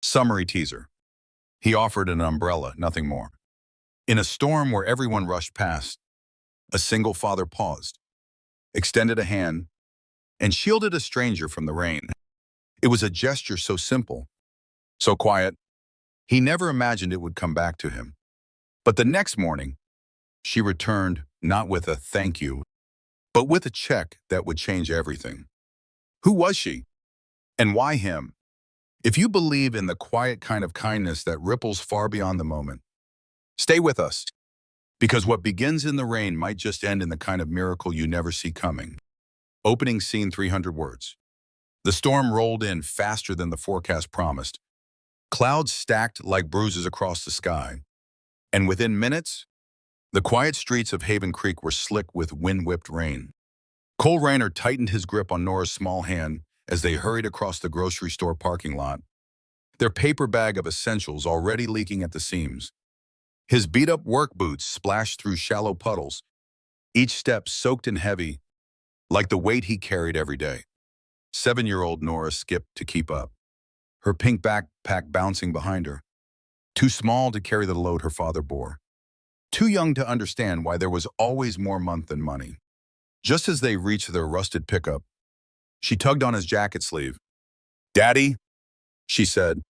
Summary teaser. He offered an umbrella, nothing more. In a storm where everyone rushed past, a single father paused, extended a hand, and shielded a stranger from the rain. It was a gesture so simple, so quiet, he never imagined it would come back to him. But the next morning, she returned not with a thank you, but with a check that would change everything. Who was she? And why him? If you believe in the quiet kind of kindness that ripples far beyond the moment, stay with us, because what begins in the rain might just end in the kind of miracle you never see coming. Opening scene 300 words. The storm rolled in faster than the forecast promised. Clouds stacked like bruises across the sky. And within minutes, the quiet streets of Haven Creek were slick with wind-whipped rain. Cole Rayner tightened his grip on Nora's small hand as they hurried across the grocery store parking lot, their paper bag of essentials already leaking at the seams. His beat-up work boots splashed through shallow puddles, each step soaked and heavy, like the weight he carried every day. 7-year-old Nora skipped to keep up, her pink backpack bouncing behind her, too small to carry the load her father bore, too young to understand why there was always more month than money. Just as they reached their rusted pickup, she tugged on his jacket sleeve. "Daddy," she said,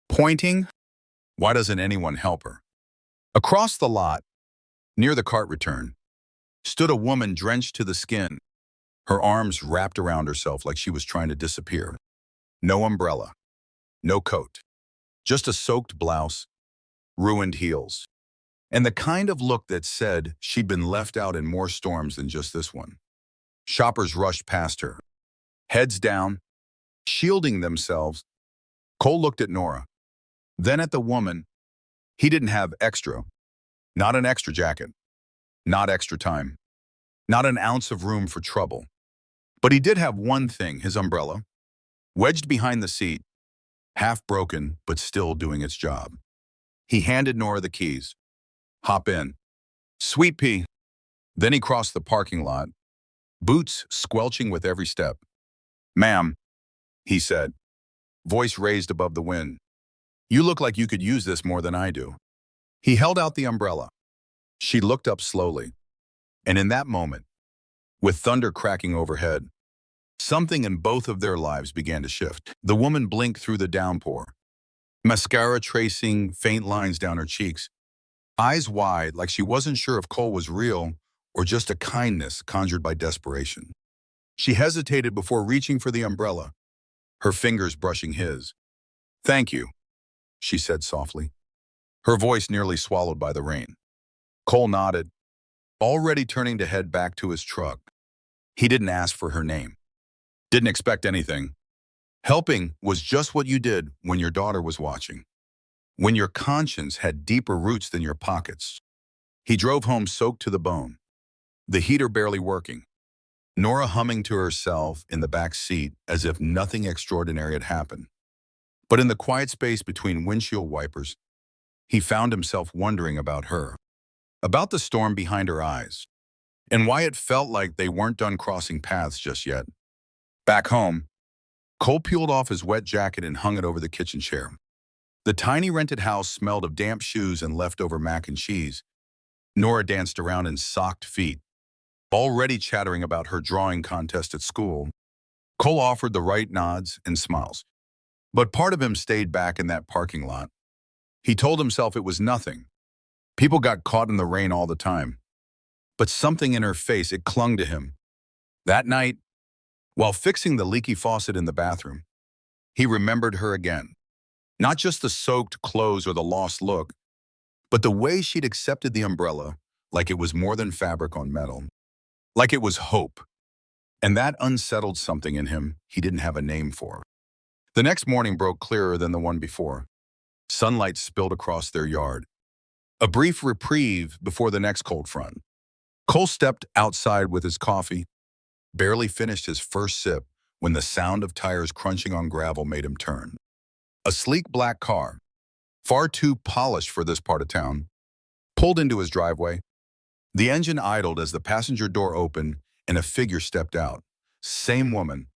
pointing. Why doesn't anyone help her? Across the lot, near the cart return, stood a woman drenched to the skin, her arms wrapped around herself like she was trying to disappear. No umbrella, no coat, just a soaked blouse, ruined heels, and the kind of look that said she'd been left out in more storms than just this one. Shoppers rushed past her, heads down, shielding themselves. Cole looked at Nora, then at the woman. He didn't have extra, not an extra jacket, not extra time, not an ounce of room for trouble. But he did have one thing, his umbrella, wedged behind the seat, half broken but still doing its job. He handed Nora the keys. "Hop in." "Sweet pea." Then he crossed the parking lot, boots squelching with every step. "Ma'am," he said, voice raised above the wind, "you look like you could use this more than I do." He held out the umbrella. She looked up slowly, and in that moment, with thunder cracking overhead, something in both of their lives began to shift. The woman blinked through the downpour, mascara tracing faint lines down her cheeks, eyes wide like she wasn't sure if Cole was real or just a kindness conjured by desperation. She hesitated before reaching for the umbrella, her fingers brushing his. "Thank you," she said softly, her voice nearly swallowed by the rain. Cole nodded, already turning to head back to his truck. He didn't ask for her name, didn't expect anything. Helping was just what you did when your daughter was watching, when your conscience had deeper roots than your pockets. He drove home soaked to the bone, the heater barely working, Nora humming to herself in the back seat as if nothing extraordinary had happened. But in the quiet space between windshield wipers, he found himself wondering about her, about the storm behind her eyes, and why it felt like they weren't done crossing paths just yet. Back home, Cole peeled off his wet jacket and hung it over the kitchen chair. The tiny rented house smelled of damp shoes and leftover mac and cheese. Nora danced around in socked feet, already chattering about her drawing contest at school. Cole offered the right nods and smiles, but part of him stayed back in that parking lot. He told himself it was nothing. People got caught in the rain all the time. But something in her face, it clung to him. That night, while fixing the leaky faucet in the bathroom, he remembered her again. Not just the soaked clothes or the lost look, but the way she'd accepted the umbrella like it was more than fabric on metal, like it was hope. And that unsettled something in him he didn't have a name for. The next morning broke clearer than the one before. Sunlight spilled across their yard, a brief reprieve before the next cold front. Cole stepped outside with his coffee, barely finished his first sip when the sound of tires crunching on gravel made him turn. A sleek black car, far too polished for this part of town, pulled into his driveway. The engine idled as the passenger door opened and a figure stepped out. Same woman,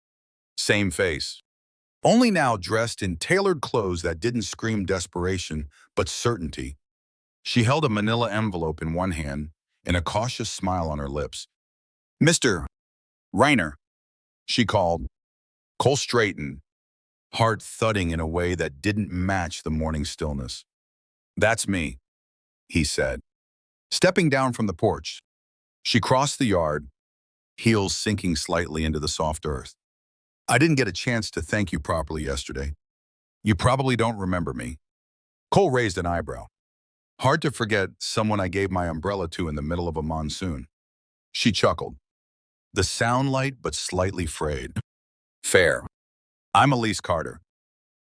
same face, only now dressed in tailored clothes that didn't scream desperation, but certainty. She held a manila envelope in one hand and a cautious smile on her lips. "Mr. Reiner," she called. Cole straightened, heart thudding in a way that didn't match the morning stillness. "That's me," he said. Stepping down from the porch, she crossed the yard, heels sinking slightly into the soft earth. "I didn't get a chance to thank you properly yesterday. You probably don't remember me." Cole raised an eyebrow. "Hard to forget someone I gave my umbrella to in the middle of a monsoon." She chuckled. The sound light but slightly frayed. "Fair. I'm Elise Carter.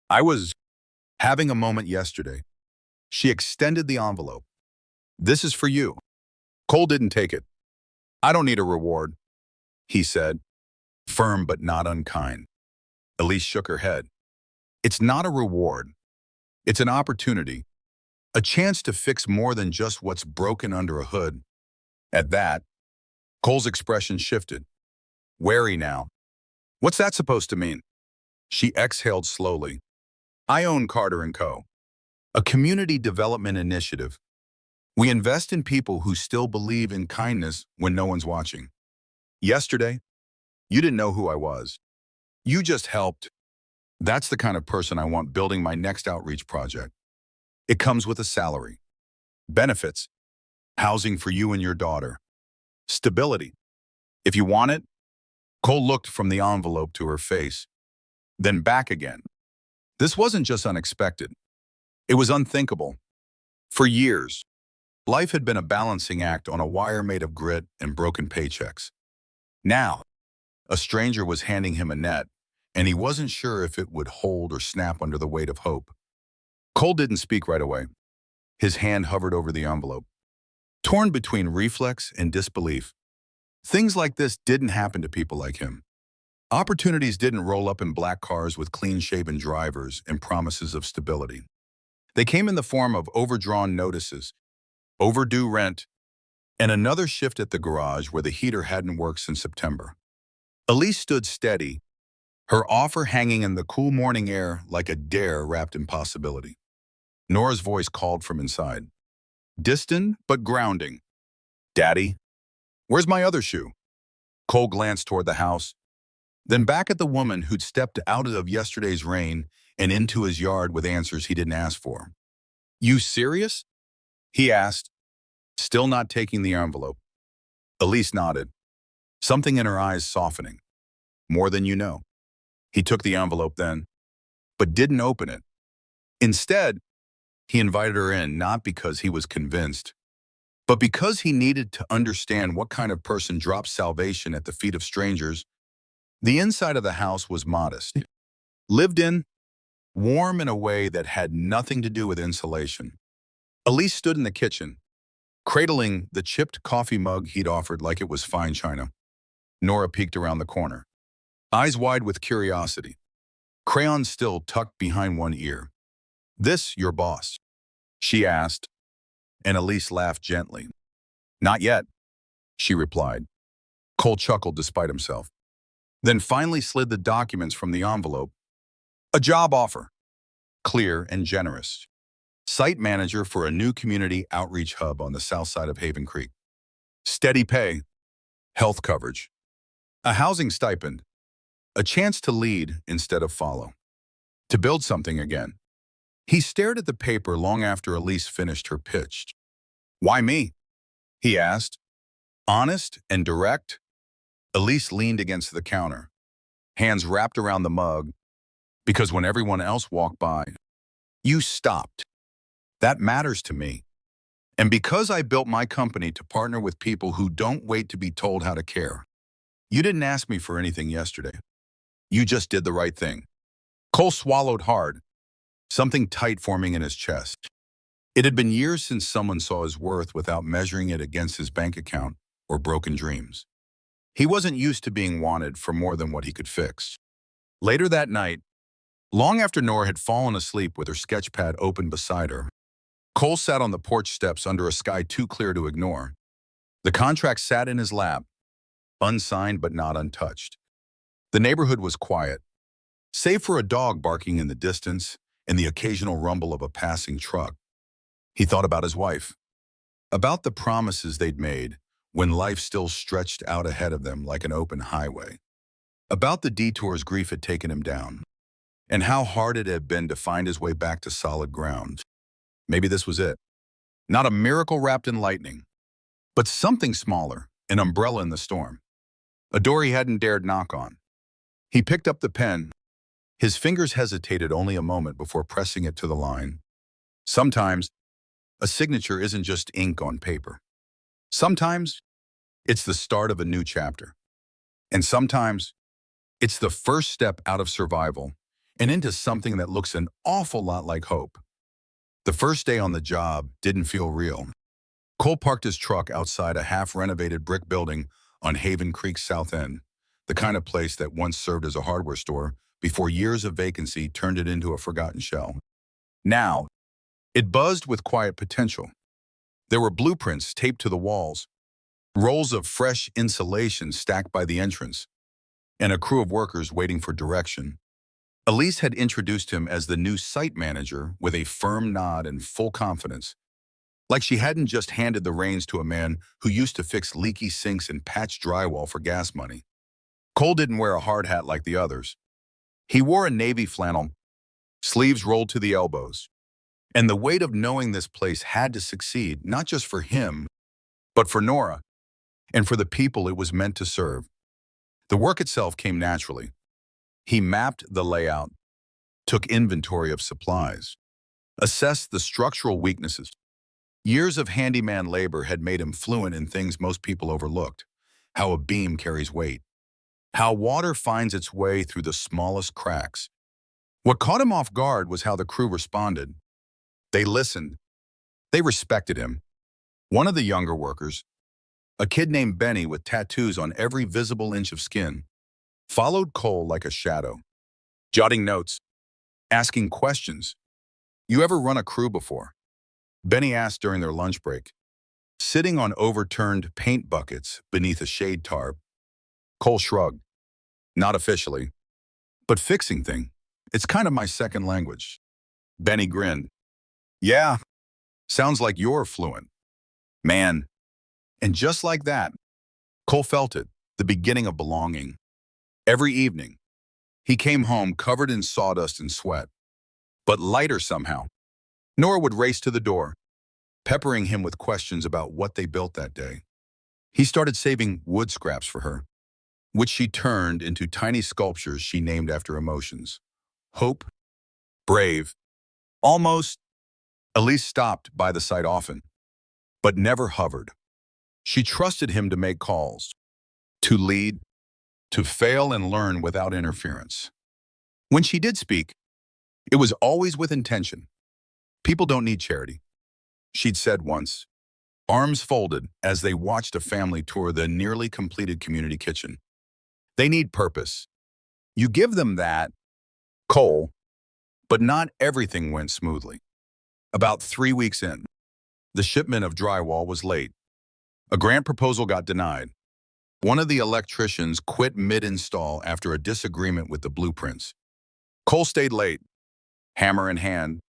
I was having a moment yesterday." She extended the envelope. "This is for you." Cole didn't take it. "I don't need a reward," he said, firm but not unkind. Elise shook her head. "It's not a reward. It's an opportunity. A chance to fix more than just what's broken under a hood." At that, Cole's expression shifted. Wary now. "What's that supposed to mean?" She exhaled slowly. "I own Carter & Co., a community development initiative. We invest in people who still believe in kindness when no one's watching. Yesterday, you didn't know who I was. You just helped. That's the kind of person I want building my next outreach project. It comes with a salary, benefits, housing for you and your daughter, stability. If you want it." Cole looked from the envelope to her face, then back again. This wasn't just unexpected. It was unthinkable. For years, life had been a balancing act on a wire made of grit and broken paychecks. Now, a stranger was handing him a net, and he wasn't sure if it would hold or snap under the weight of hope. Cole didn't speak right away. His hand hovered over the envelope, torn between reflex and disbelief. Things like this didn't happen to people like him. Opportunities didn't roll up in black cars with clean-shaven drivers and promises of stability. They came in the form of overdrawn notices, overdue rent, and another shift at the garage where the heater hadn't worked since September. Elise stood steady, her offer hanging in the cool morning air like a dare wrapped in possibility. Nora's voice called from inside, distant but grounding. "Daddy, where's my other shoe?" Cole glanced toward the house, then back at the woman who'd stepped out of yesterday's rain and into his yard with answers he didn't ask for. "You serious?" he asked, still not taking the envelope. Elise nodded, something in her eyes softening. "More than you know." He took the envelope then, but didn't open it. Instead, he invited her in not because he was convinced, but because he needed to understand what kind of person drops salvation at the feet of strangers. The inside of the house was modest, lived in, warm in a way that had nothing to do with insulation. Elise stood in the kitchen, cradling the chipped coffee mug he'd offered like it was fine china. Nora peeked around the corner, eyes wide with curiosity, crayon still tucked behind one ear. "This your boss?" she asked, and Elise laughed gently. "Not yet," she replied. Cole chuckled despite himself, then finally slid the documents from the envelope. "A job offer. Clear and generous. Site manager for a new community outreach hub on the south side of Haven Creek. Steady pay, health coverage, a housing stipend, a chance to lead instead of follow, to build something again." He stared at the paper long after Elise finished her pitch. "Why me?" he asked. Honest and direct. Elise leaned against the counter, hands wrapped around the mug, "Because when everyone else walked by, you stopped. That matters to me. And because I built my company to partner with people who don't wait to be told how to care. You didn't ask me for anything yesterday. You just did the right thing." Cole swallowed hard, something tight forming in his chest. It had been years since someone saw his worth without measuring it against his bank account or broken dreams. He wasn't used to being wanted for more than what he could fix. Later that night, long after Nora had fallen asleep with her sketch pad open beside her, Cole sat on the porch steps under a sky too clear to ignore. The contract sat in his lap, unsigned but not untouched. The neighborhood was quiet. Save for a dog barking in the distance and the occasional rumble of a passing truck. He thought about his wife, about the promises they'd made when life still stretched out ahead of them like an open highway, about the detours grief had taken him down, and how hard it had been to find his way back to solid ground. Maybe this was it. Not a miracle wrapped in lightning, but something smaller, an umbrella in the storm. A door he hadn't dared knock on. He picked up the pen. His fingers hesitated only a moment before pressing it to the line. Sometimes, a signature isn't just ink on paper. Sometimes, it's the start of a new chapter. And sometimes, it's the first step out of survival and into something that looks an awful lot like hope. The first day on the job didn't feel real. Cole parked his truck outside a half-renovated brick building on Haven Creek's south end, the kind of place that once served as a hardware store before years of vacancy turned it into a forgotten shell. Now, it buzzed with quiet potential. There were blueprints taped to the walls, rolls of fresh insulation stacked by the entrance, and a crew of workers waiting for direction. Elise had introduced him as the new site manager with a firm nod and full confidence, like she hadn't just handed the reins to a man who used to fix leaky sinks and patch drywall for gas money. Cole didn't wear a hard hat like the others. He wore a navy flannel, sleeves rolled to the elbows, and the weight of knowing this place had to succeed, not just for him, but for Nora, and for the people it was meant to serve. The work itself came naturally. He mapped the layout, took inventory of supplies, assessed the structural weaknesses. Years of handyman labor had made him fluent in things most people overlooked: how a beam carries weight, how water finds its way through the smallest cracks. What caught him off guard was how the crew responded. They listened. They respected him. One of the younger workers, a kid named Benny with tattoos on every visible inch of skin, followed Cole like a shadow, jotting notes, asking questions. "You ever run a crew before?" Benny asked during their lunch break, sitting on overturned paint buckets beneath a shade tarp. Cole shrugged. "Not officially, but fixing thing. It's kind of my second language." Benny grinned. "Yeah, sounds like you're fluent." Man. And just like that, Cole felt it, the beginning of belonging. Every evening, he came home covered in sawdust and sweat, but lighter somehow. Nora would race to the door, peppering him with questions about what they built that day. He started saving wood scraps for her, which she turned into tiny sculptures she named after emotions. Hope, brave, almost. Elise stopped by the site often, but never hovered. She trusted him to make calls, to lead, to fail and learn without interference. When she did speak, it was always with intention. "People don't need charity," she'd said once, arms folded as they watched a family tour the nearly completed community kitchen. "They need purpose. You give them that, Cole." But not everything went smoothly. About 3 weeks in, the shipment of drywall was late. A grant proposal got denied. One of the electricians quit mid-install after a disagreement with the blueprints. Cole stayed late, hammer in hand,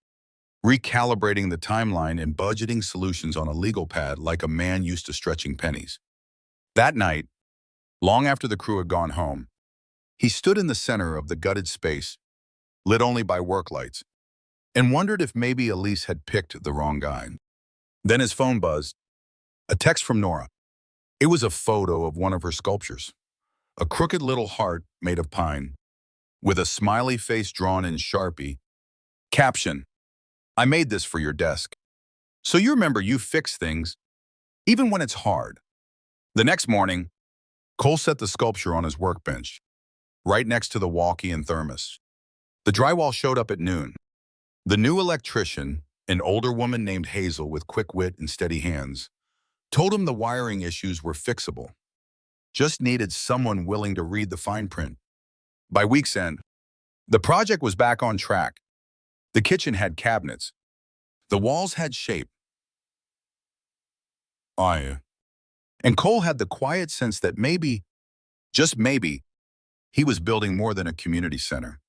recalibrating the timeline and budgeting solutions on a legal pad like a man used to stretching pennies. That night, long after the crew had gone home, he stood in the center of the gutted space, lit only by work lights, and wondered if maybe Elise had picked the wrong guy. Then his phone buzzed. A text from Nora. It was a photo of one of her sculptures, a crooked little heart made of pine, with a smiley face drawn in Sharpie. Caption: "I made this for your desk. So you remember you fix things, even when it's hard." The next morning, Cole set the sculpture on his workbench, right next to the walkie and thermos. The drywall showed up at noon. The new electrician, an older woman named Hazel with quick wit and steady hands, told him the wiring issues were fixable. Just needed someone willing to read the fine print. By week's end, the project was back on track. The kitchen had cabinets. The walls had shape. And Cole had the quiet sense that maybe, just maybe, he was building more than a community center.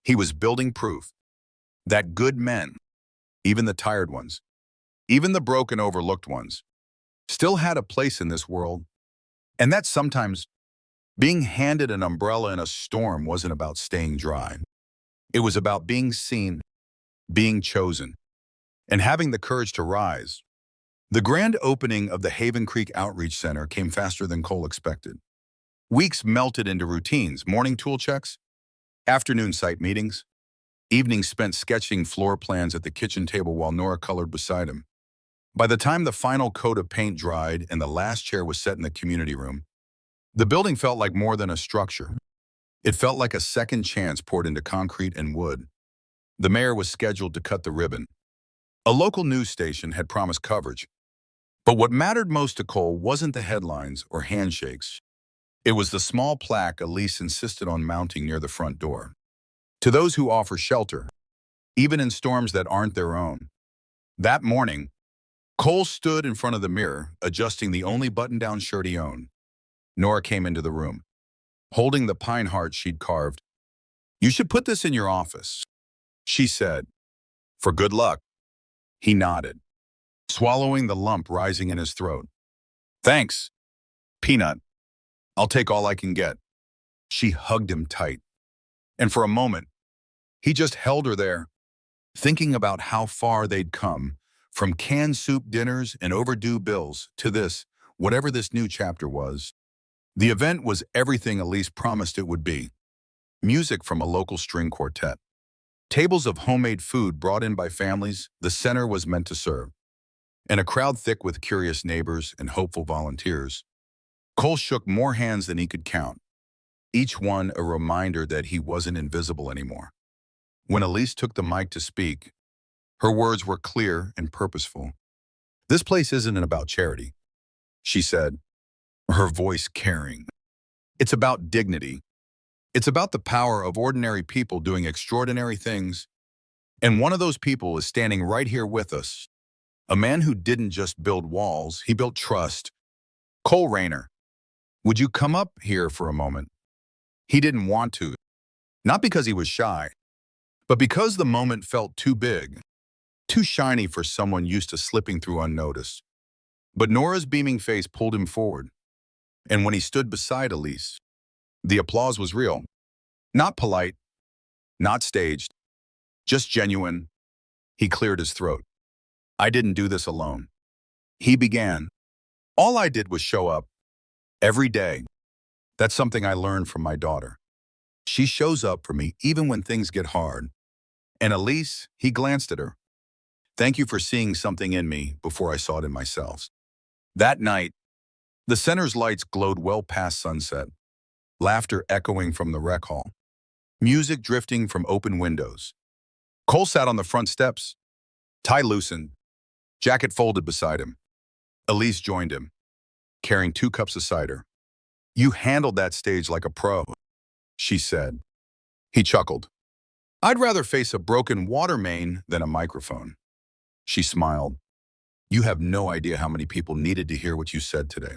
He was building proof that good men, even the tired ones, even the broken, overlooked ones, still had a place in this world. And that sometimes being handed an umbrella in a storm wasn't about staying dry. It was about being seen, being chosen, and having the courage to rise. The grand opening of the Haven Creek Outreach Center came faster than Cole expected. Weeks melted into routines: morning tool checks, afternoon site meetings, evenings spent sketching floor plans at the kitchen table while Nora colored beside him. By the time the final coat of paint dried and the last chair was set in the community room, the building felt like more than a structure. It felt like a second chance poured into concrete and wood. The mayor was scheduled to cut the ribbon. A local news station had promised coverage. But what mattered most to Cole wasn't the headlines or handshakes. It was the small plaque Elise insisted on mounting near the front door. To those who offer shelter, even in storms that aren't their own. That morning, Cole stood in front of the mirror, adjusting the only button-down shirt he owned. Nora came into the room, holding the pine heart she'd carved. "You should put this in your office," she said. "For good luck." He nodded, swallowing the lump rising in his throat. "Thanks, Peanut. I'll take all I can get." She hugged him tight. And for a moment, he just held her there, thinking about how far they'd come, from canned soup dinners and overdue bills to this, whatever this new chapter was. The event was everything Elise promised it would be. Music from a local string quartet. Tables of homemade food brought in by families the center was meant to serve. And a crowd thick with curious neighbors and hopeful volunteers. Cole shook more hands than he could count, each one a reminder that he wasn't invisible anymore. When Elise took the mic to speak, her words were clear and purposeful. "This place isn't about charity," she said, her voice caring. "It's about dignity. It's about the power of ordinary people doing extraordinary things. And one of those people is standing right here with us. A man who didn't just build walls, he built trust. Cole Rayner, would you come up here for a moment?" He didn't want to, not because he was shy, but because the moment felt too big, too shiny for someone used to slipping through unnoticed. But Nora's beaming face pulled him forward. And when he stood beside Elise, the applause was real. Not polite, not staged, just genuine. He cleared his throat. "I didn't do this alone." He began. "All I did was show up. Every day. That's something I learned from my daughter. She shows up for me even when things get hard." And Elise, he glanced at her. "Thank you for seeing something in me before I saw it in myself." That night, the center's lights glowed well past sunset, laughter echoing from the rec hall, music drifting from open windows. Cole sat on the front steps, tie loosened, jacket folded beside him. Elise joined him, carrying 2 cups of cider. "You handled that stage like a pro," she said. He chuckled. "I'd rather face a broken water main than a microphone." She smiled. "You have no idea how many people needed to hear what you said today."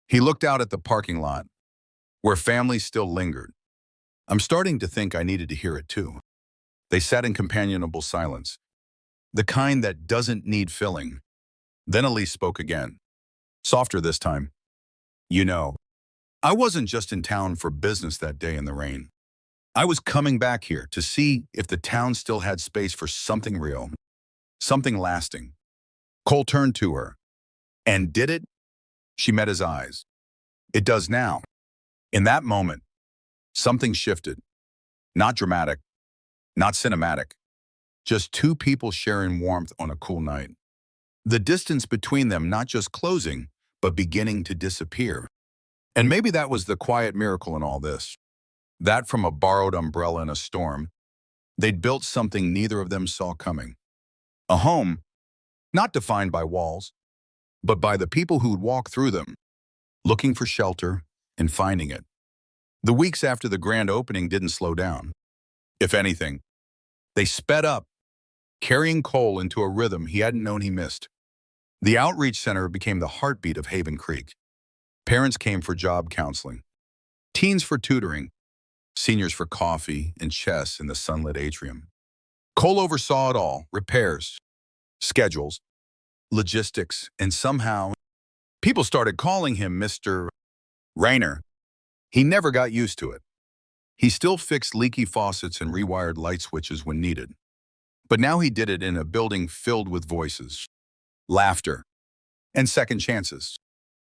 He looked out at the parking lot, where families still lingered. "I'm starting to think I needed to hear it too." They sat in companionable silence, the kind that doesn't need filling. Then Elise spoke again, softer this time. "You know, I wasn't just in town for business that day in the rain. I was coming back here to see if the town still had space for something real, something lasting." Cole turned to her. "And did it?" She met his eyes. "It does now." In that moment, something shifted. Not dramatic, not cinematic, just 2 people sharing warmth on a cool night. The distance between them not just closing, but beginning to disappear. And maybe that was the quiet miracle in all this. That from a borrowed umbrella in a storm, they'd built something neither of them saw coming. A home, not defined by walls, but by the people who'd walk through them, looking for shelter and finding it. The weeks after the grand opening didn't slow down. If anything, they sped up, carrying Cole into a rhythm he hadn't known he missed. The outreach center became the heartbeat of Haven Creek. Parents came for job counseling, teens for tutoring, seniors for coffee and chess in the sunlit atrium. Cole oversaw it all: repairs, schedules, logistics, and somehow people started calling him Mr. Rayner. He never got used to it. He still fixed leaky faucets and rewired light switches when needed. But now he did it in a building filled with voices, laughter, and second chances.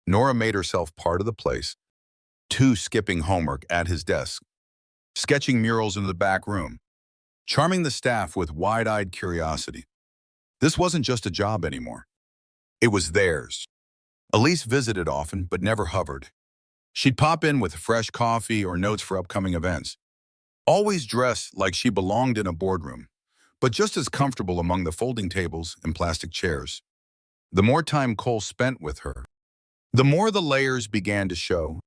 Nora made herself part of the place, too, skipping homework at his desk, sketching murals in the back room, charming the staff with wide-eyed curiosity. This wasn't just a job anymore. It was theirs. Elise visited often, but never hovered. She'd pop in with fresh coffee or notes for upcoming events, always dressed like she belonged in a boardroom, but just as comfortable among the folding tables and plastic chairs. The more time Cole spent with her, the more the layers began to show.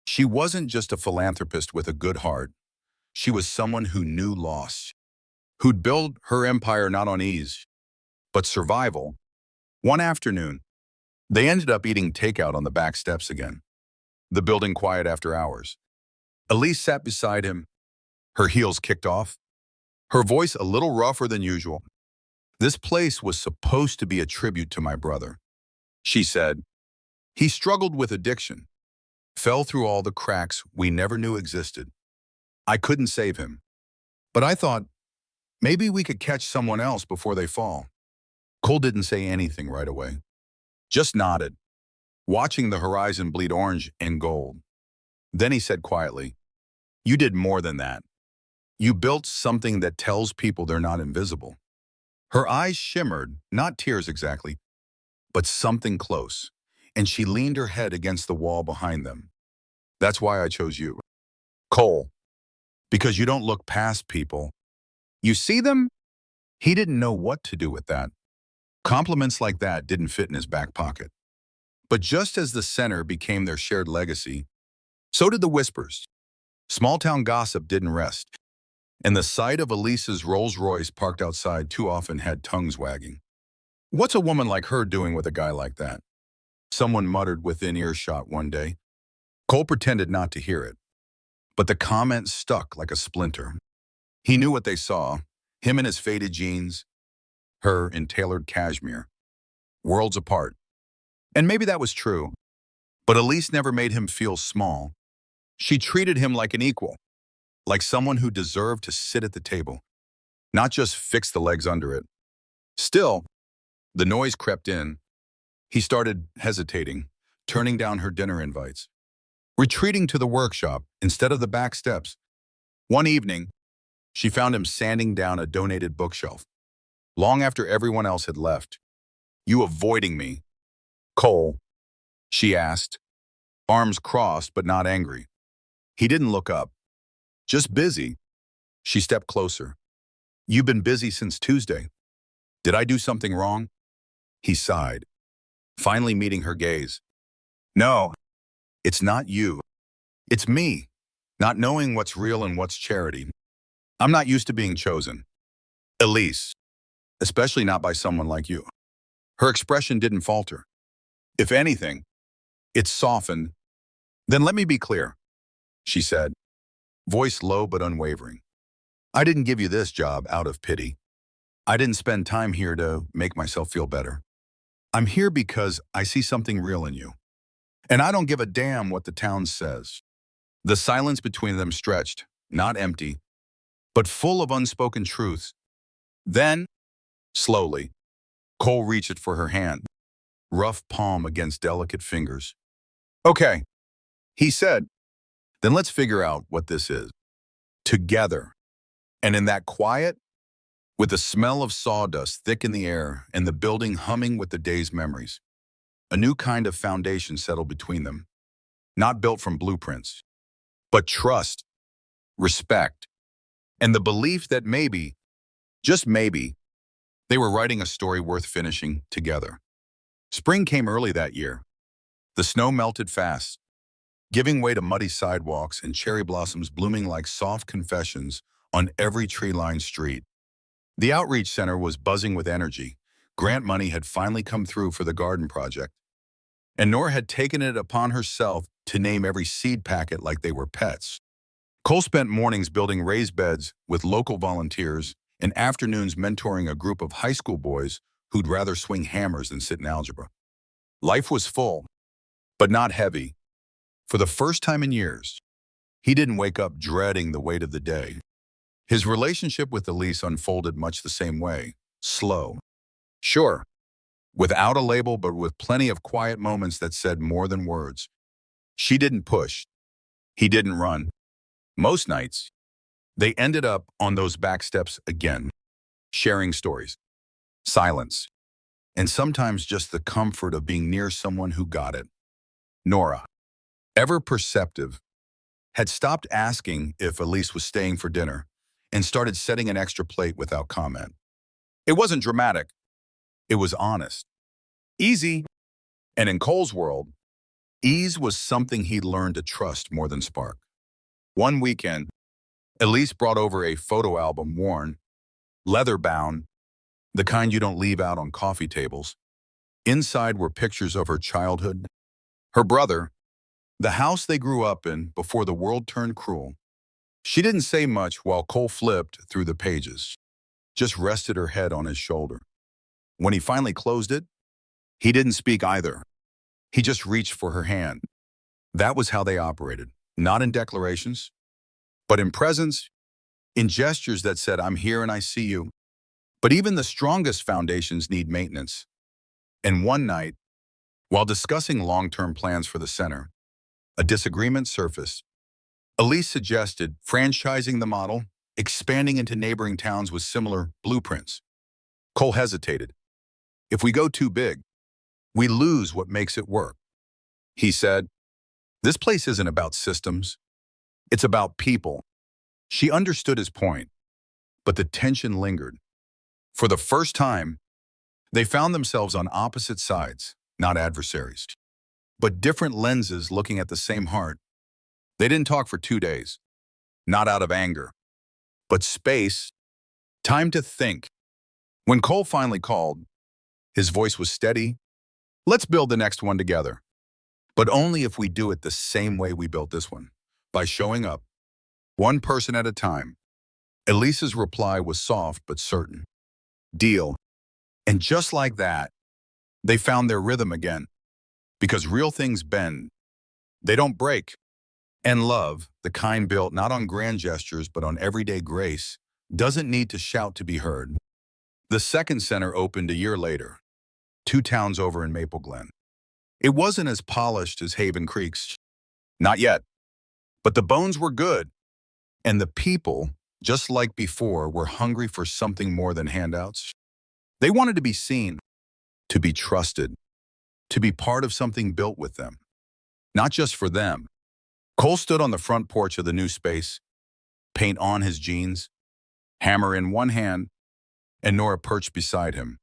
She wasn't just a philanthropist with a good heart. She was someone who knew loss, who'd built her empire not on ease, but survival. One afternoon, they ended up eating takeout on the back steps again, the building quiet after hours. Elise sat beside him, her heels kicked off, her voice a little rougher than usual. "This place was supposed to be a tribute to my brother," she said. "He struggled with addiction, fell through all the cracks we never knew existed. I couldn't save him, but I thought maybe we could catch someone else before they fall." Cole didn't say anything right away, just nodded, watching the horizon bleed orange and gold. Then he said quietly, "You did more than that. You built something that tells people they're not invisible." Her eyes shimmered, not tears exactly, but something close, and she leaned her head against the wall behind them. "That's why I chose you, Cole, because you don't look past people. You see them?" He didn't know what to do with that. Compliments like that didn't fit in his back pocket. But just as the center became their shared legacy, so did the whispers. Small-town gossip didn't rest, and the sight of Elise's Rolls-Royce parked outside too often had tongues wagging. "What's a woman like her doing with a guy like that?" someone muttered within earshot one day. Cole pretended not to hear it, but the comment stuck like a splinter. He knew what they saw: him in his faded jeans, her in tailored cashmere, worlds apart. And maybe that was true, but Elise never made him feel small. She treated him like an equal, like someone who deserved to sit at the table, not just fix the legs under it. Still, the noise crept in. He started hesitating, turning down her dinner invites, retreating to the workshop instead of the back steps. One evening, she found him sanding down a donated bookshelf, long after everyone else had left. "You avoiding me, Cole?" she asked, arms crossed but not angry. He didn't look up. "Just busy." She stepped closer. "You've been busy since Tuesday. Did I do something wrong?" He sighed, finally meeting her gaze. "No, it's not you. It's me, not knowing what's real and what's charity. I'm not used to being chosen, Elise, especially not by someone like you." Her expression didn't falter. If anything, it softened. "Then let me be clear," she said, voice low but unwavering. "I didn't give you this job out of pity. I didn't spend time here to make myself feel better. I'm here because I see something real in you. And I don't give a damn what the town says." The silence between them stretched, not empty, but full of unspoken truths. Then, slowly, Cole reached for her hand, rough palm against delicate fingers. "Okay," he said, "then let's figure out what this is. Together." And in that quiet, with the smell of sawdust thick in the air and the building humming with the day's memories, a new kind of foundation settled between them, not built from blueprints, but trust, respect, and the belief that maybe, just maybe, they were writing a story worth finishing together. Spring came early that year. The snow melted fast, giving way to muddy sidewalks and cherry blossoms blooming like soft confessions on every tree-lined street. The outreach center was buzzing with energy. Grant money had finally come through for the garden project, and Nora had taken it upon herself to name every seed packet like they were pets. Cole spent mornings building raised beds with local volunteers and afternoons mentoring a group of high school boys who'd rather swing hammers than sit in algebra. Life was full, but not heavy. For the first time in years, he didn't wake up dreading the weight of the day. His relationship with Elise unfolded much the same way, slow. Sure, without a label, but with plenty of quiet moments that said more than words. She didn't push. He didn't run. Most nights, they ended up on those back steps again, sharing stories, silence, and sometimes just the comfort of being near someone who got it. Nora, ever perceptive, had stopped asking if Elise was staying for dinner and started setting an extra plate without comment. It wasn't dramatic. It was honest. Easy. And in Cole's world, ease was something he'd learned to trust more than spark. One weekend, Elise brought over a photo album worn, leather-bound, the kind you don't leave out on coffee tables. Inside were pictures of her childhood, her brother, the house they grew up in before the world turned cruel. She didn't say much while Cole flipped through the pages, just rested her head on his shoulder. When he finally closed it, he didn't speak either. He just reached for her hand. That was how they operated, not in declarations, but in presence, in gestures that said, "I'm here and I see you." But even the strongest foundations need maintenance. And one night, while discussing long-term plans for the center, a disagreement surfaced. Elise suggested franchising the model, expanding into neighboring towns with similar blueprints. Cole hesitated. If we go too big, we lose what makes it work. He said, this place isn't about systems. It's about people. She understood his point, but the tension lingered. For the first time, they found themselves on opposite sides, not adversaries, but different lenses looking at the same heart. They didn't talk for 2 days, not out of anger, but space, time to think. When Cole finally called, his voice was steady. Let's build the next one together, but only if we do it the same way we built this one, by showing up, one person at a time. Elise's reply was soft but certain. Deal. And just like that, they found their rhythm again. Because real things bend. They don't break. And love, the kind built not on grand gestures but on everyday grace, doesn't need to shout to be heard. The second center opened a year later, 2 towns over in Maple Glen. It wasn't as polished as Haven Creek's. Not yet. But the bones were good. And the people, just like before, were hungry for something more than handouts. They wanted to be seen, to be trusted, to be part of something built with them. Not just for them. Cole stood on the front porch of the new space, paint on his jeans, hammer in one hand, and Nora perched beside him,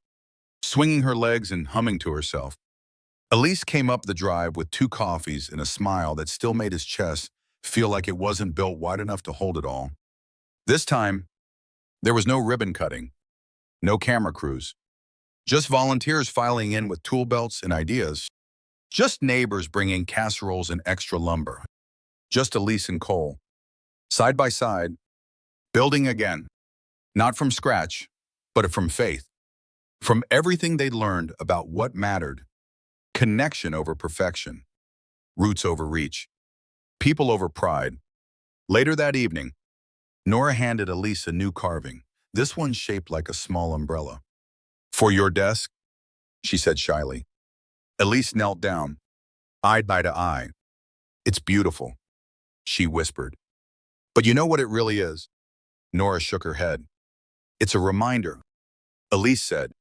swinging her legs and humming to herself. Elise came up the drive with 2 coffees and a smile that still made his chest feel like it wasn't built wide enough to hold it all. This time, there was no ribbon cutting, no camera crews, just volunteers filing in with tool belts and ideas, just neighbors bringing casseroles and extra lumber, just Elise and Cole, side by side, building again, not from scratch, but from faith, from everything they'd learned about what mattered, connection over perfection, roots over reach, people over pride. Later that evening, Nora handed Elise a new carving, this one shaped like a small umbrella. For your desk, she said shyly. Elise knelt down, eye to eye. It's beautiful, she whispered. But you know what it really is? Nora shook her head. It's a reminder, Elise said,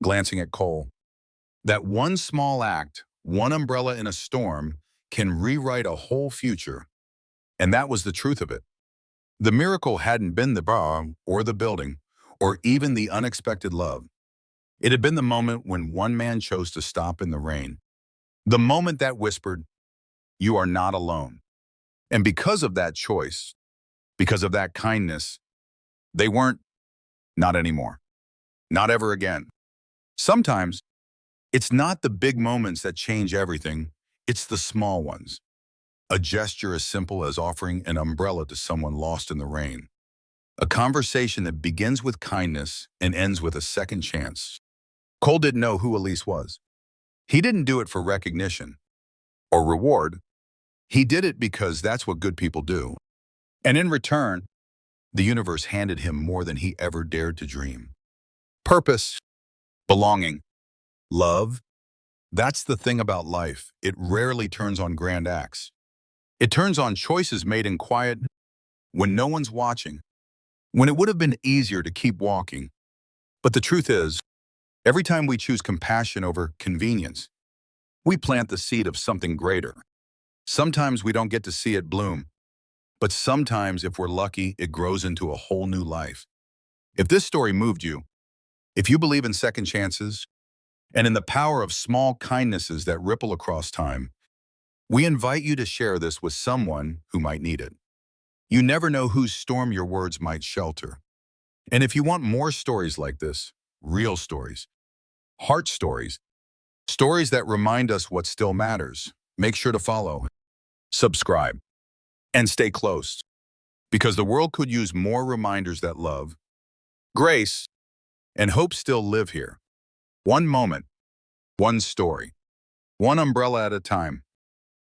glancing at Cole, that one small act, one umbrella in a storm, can rewrite a whole future. And that was the truth of it. The miracle hadn't been the bar or the building, or even the unexpected love. It had been the moment when one man chose to stop in the rain. The moment that whispered, you are not alone. And because of that choice, because of that kindness, they weren't, not anymore. Not ever again. Sometimes, it's not the big moments that change everything, it's the small ones. A gesture as simple as offering an umbrella to someone lost in the rain. A conversation that begins with kindness and ends with a second chance. Cole didn't know who Elise was. He didn't do it for recognition or reward. He did it because that's what good people do. And in return, the universe handed him more than he ever dared to dream. Purpose, belonging, love. That's the thing about life. It rarely turns on grand acts. It turns on choices made in quiet when no one's watching, when it would have been easier to keep walking. But the truth is, every time we choose compassion over convenience, we plant the seed of something greater. Sometimes we don't get to see it bloom, but sometimes, if we're lucky, it grows into a whole new life. If this story moved you, if you believe in second chances and in the power of small kindnesses that ripple across time, we invite you to share this with someone who might need it. You never know whose storm your words might shelter. And if you want more stories like this, real stories, heart stories, stories that remind us what still matters, make sure to follow, subscribe, and stay close, because the world could use more reminders that love, grace, and hope still live here. One moment, one story, one umbrella at a time.